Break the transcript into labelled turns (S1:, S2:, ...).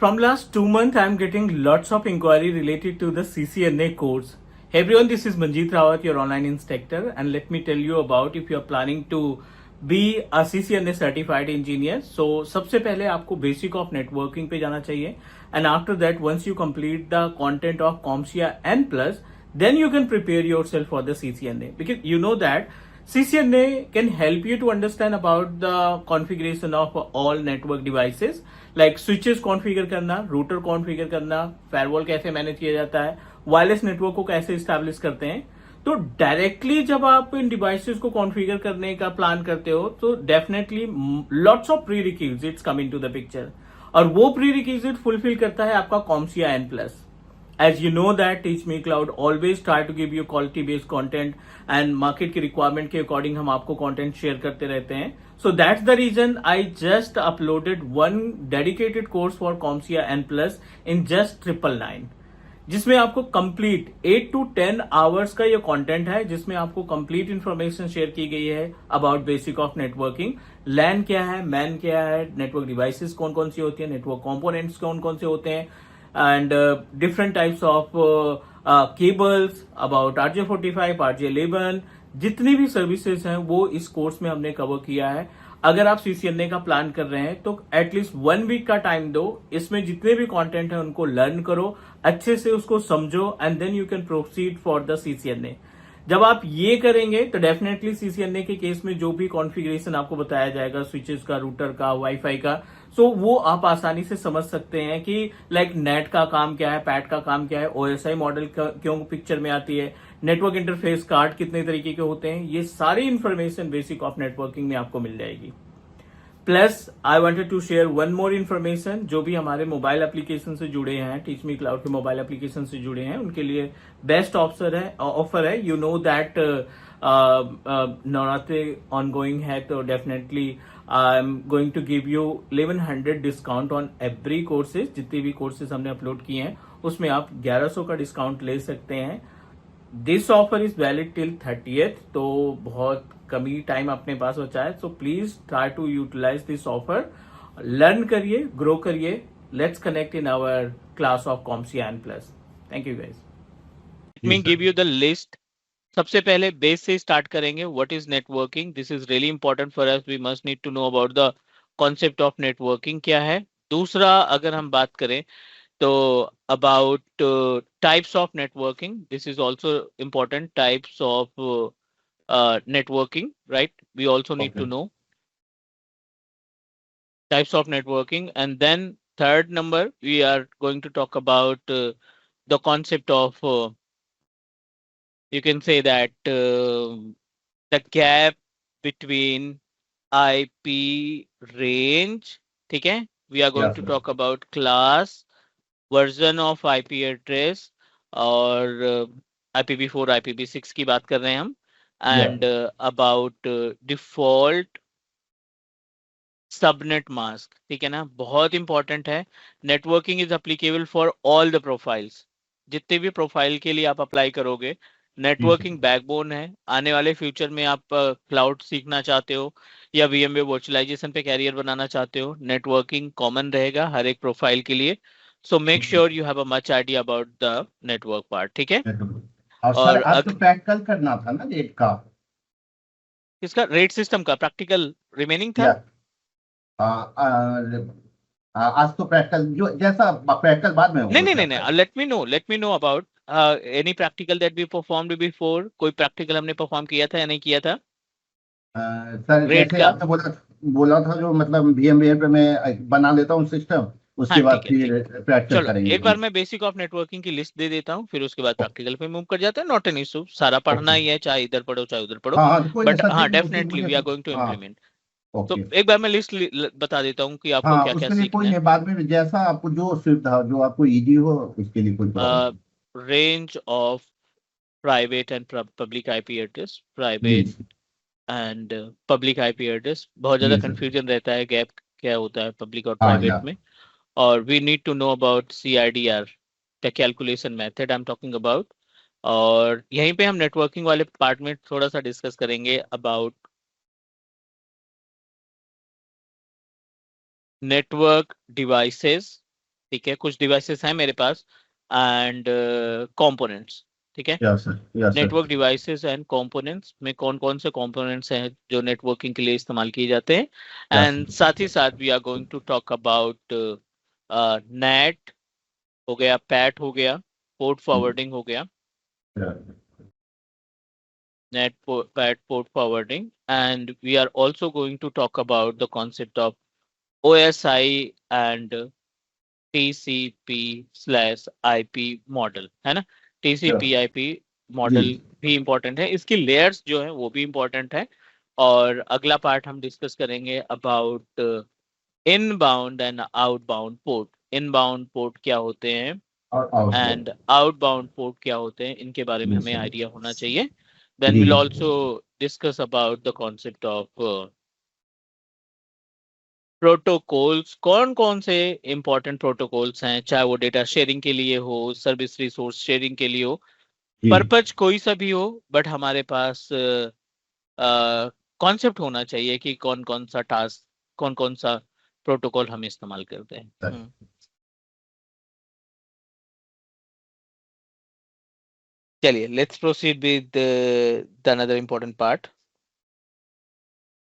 S1: From last 2 months, I'm getting lots of inquiry related to the CCNA course. Hey everyone, this is Manjeet Rawat, your online instructor, and let me tell you about if you are planning to be a CCNA certified engineer. So सबसे पहले आपको basic of networking पे जाना चाहिए, and after that, once you complete the content of CompTIA N plus, then you can prepare yourself for the CCNA, because you know that CCNA can help you to understand about the configuration of all network devices, like switches configure करना, router configure करना, firewall कैसे manage किया जाता है, wireless network को कैसे establish करते हैं. तो डायरेक्टली जब आप इन डिवाइसेस को कॉन्फ़िगर करने का प्लान करते हो तो definitely lots of pre requisites come into the picture, और वो प्री रिक्विजिट फुलफिल करता है आपका CompTIA N plus. As you know that Teach Me Cloud always try to give you quality based content and market की requirement के according हम आपको content share करते रहते हैं. So that's the reason I just uploaded one dedicated course for CompTIA N plus in just 999, जिसमें आपको complete 8 to 10 hours का ये कंटेंट है, जिसमें आपको कंप्लीट इंफॉर्मेशन शेयर की गई है अबाउट बेसिक ऑफ नेटवर्किंग. लैन क्या है, मैन क्या है, नेटवर्क डिवाइसेस कौन कौन सी होती है, नेटवर्क कंपोनेंट्स कौन कौन से होते हैं, and different types of cables, about RJ45, RJ11, जितनी भी सर्विसेज हैं वो इस कोर्स में हमने कवर किया है. अगर आप CCNA का प्लान कर रहे हैं तो एटलीस्ट 1 वीक का टाइम दो, इसमें जितने भी कंटेंट है उनको लर्न करो, अच्छे से उसको समझो, and then you can proceed for the CCNA. जब आप ये करेंगे तो डेफिनेटली CCNA के केस में जो भी कॉन्फ़िगरेशन आपको बताया जाएगा, स्विचेस का, रूटर का, वाईफाई का, सो वो आप आसानी से समझ सकते हैं कि लाइक नेट का काम क्या है, पैट का काम क्या है, OSI मॉडल क्यों पिक्चर में आती है, नेटवर्क इंटरफेस कार्ड कितने तरीके के होते हैं, ये सारी इंफॉर्मेशन बेसिक ऑफ नेटवर्किंग में आपको मिल जाएगी. Plus I wanted to share one more information. जो भी हमारे मोबाइल एप्लीकेशन से जुड़े हैं, टीच मी क्लाउड के मोबाइल एप्लीकेशन से जुड़े हैं, उनके लिए बेस्ट ऑफर है. You know that Navratri ongoing है, तो definitely I am going to give you 1100 discount on every courses. जितनी भी कोर्सेज हमने अपलोड किए हैं उसमें आप 1100 का डिस्काउंट ले सकते हैं. This offer is valid till 30th, तो बहुत कम ही टाइम अपने पास बचा है. So please try to utilize this offer, learn करिए, ग्रो करिए. Let's connect in our class of CompTIA N plus. Thank you guys.
S2: Let me give you the list. सबसे पहले बेस से स्टार्ट करेंगे. What is networking? This is really important for us. We must need to know about the concept of networking क्या है. दूसरा, अगर हम बात करें तो about types of networking, this is also important. Types of networking, right? We also need to know types of networking. And then third number, we are going to talk about the concept of you can say that the gap between IP range. ठीक है? We are going to talk about class, version of IP address, और IPv4 IPv6 की बात कर रहे हैं हम, and about default subnet mask. ठीक है ना? बहुत इंपॉर्टेंट है. Networking is applicable for all the profiles. जितने भी प्रोफाइल के लिए आप अप्लाई करोगे, नेटवर्किंग बैकबोन है. आने वाले फ्यूचर में आप क्लाउड सीखना चाहते हो या VMware वर्चुअलाइजेशन पे कैरियर बनाना चाहते हो, नेटवर्किंग कॉमन रहेगा हर एक प्रोफाइल के लिए. So make sure you have a much idea about the network part. ठीक है?
S3: और सर आपको प्रैक्टिकल करना था ना रेट का?
S2: किसका? रेट सिस्टम का प्रैक्टिकल रिमेनिंग था.
S3: आज तो प्रैक्टिकल जो जैसा प्रैक्टिकल बाद में होगा.
S2: नहीं. Let me know about any practical that we performed before. कोई प्रैक्टिकल हमने परफॉर्म किया था या नहीं किया था?
S3: सर जैसे आपने बोला था जो मतलब VMware पे मैं बना लेता हूँ सिस्टम, उसके बाद फिर प्रैक्टिकल करेंगे.
S2: एक बार मैं बेसिक ऑफ नेटवर्किंग की लिस्ट दे देता हूँ, फिर उसके बाद प्रैक्टिकल पे मूव कर जाते हैं. नॉट एन इशू, सारा पढ़ना ही है, चाहे इधर पढ़ो चाहे उधर पढ़ो. बट हाँ, definitely we are going to implement. तो एक बार मैं लिस्ट बता देता हूँ कि आपको क्या क्या सीखना है.
S3: बाद में जैसा आपको जो सुविधा, जो आपको इजी हो, उसके लिए कोई
S2: range of private and public IP address. Private and public IP address बहुत ज्यादा कंफ्यूजन रहता है, गैप क्या होता है पब्लिक और प्राइवेट में. और we need to know about CIDR, the calculation method I'm talking about. और यहीं पे हम नेटवर्किंग वाले पार्ट में थोड़ा सा डिस्कस करेंगे अबाउट नेटवर्क डिवाइसेस ठीक है, कुछ डिवाइसेस हैं मेरे पास एंड कंपोनेंट्स, ठीक है।
S3: Yes sir, yes sir.
S2: Network devices and components में कौन कौन से कंपोनेंट्स हैं जो नेटवर्किंग के लिए इस्तेमाल किए जाते हैं,
S3: यस
S2: एंड साथ ही साथ we are going to talk about net हो गया, पैट हो गया, पोर्ट फॉरवर्डिंग हो गया, net pat port forwarding, and we are also going to talk about the concept of OSI and TCP/IP model, है ना। TCP/IP मॉडल भी important है, इसकी लेयर्स जो है वो भी इम्पोर्टेंट है। और अगला पार्ट हम डिस्कस करेंगे about inbound and outbound port. Inbound port क्या होते हैं एंड आउटबाउंड पोर्ट क्या होते हैं, इनके बारे में हमें आइडिया होना चाहिए। Then we'll also discuss about the concept of protocols। कौन कौन से important protocols हैं, चाहे वो डेटा शेयरिंग के लिए हो, सर्विस रिसोर्स शेयरिंग के लिए हो, पर्पज कोई सा भी हो, बट हमारे पास कॉन्सेप्ट होना चाहिए कि कौन कौन सा टास्क, कौन कौन सा प्रोटोकॉल हम इस्तेमाल करते हैं। चलिए, let's proceed with the another important part.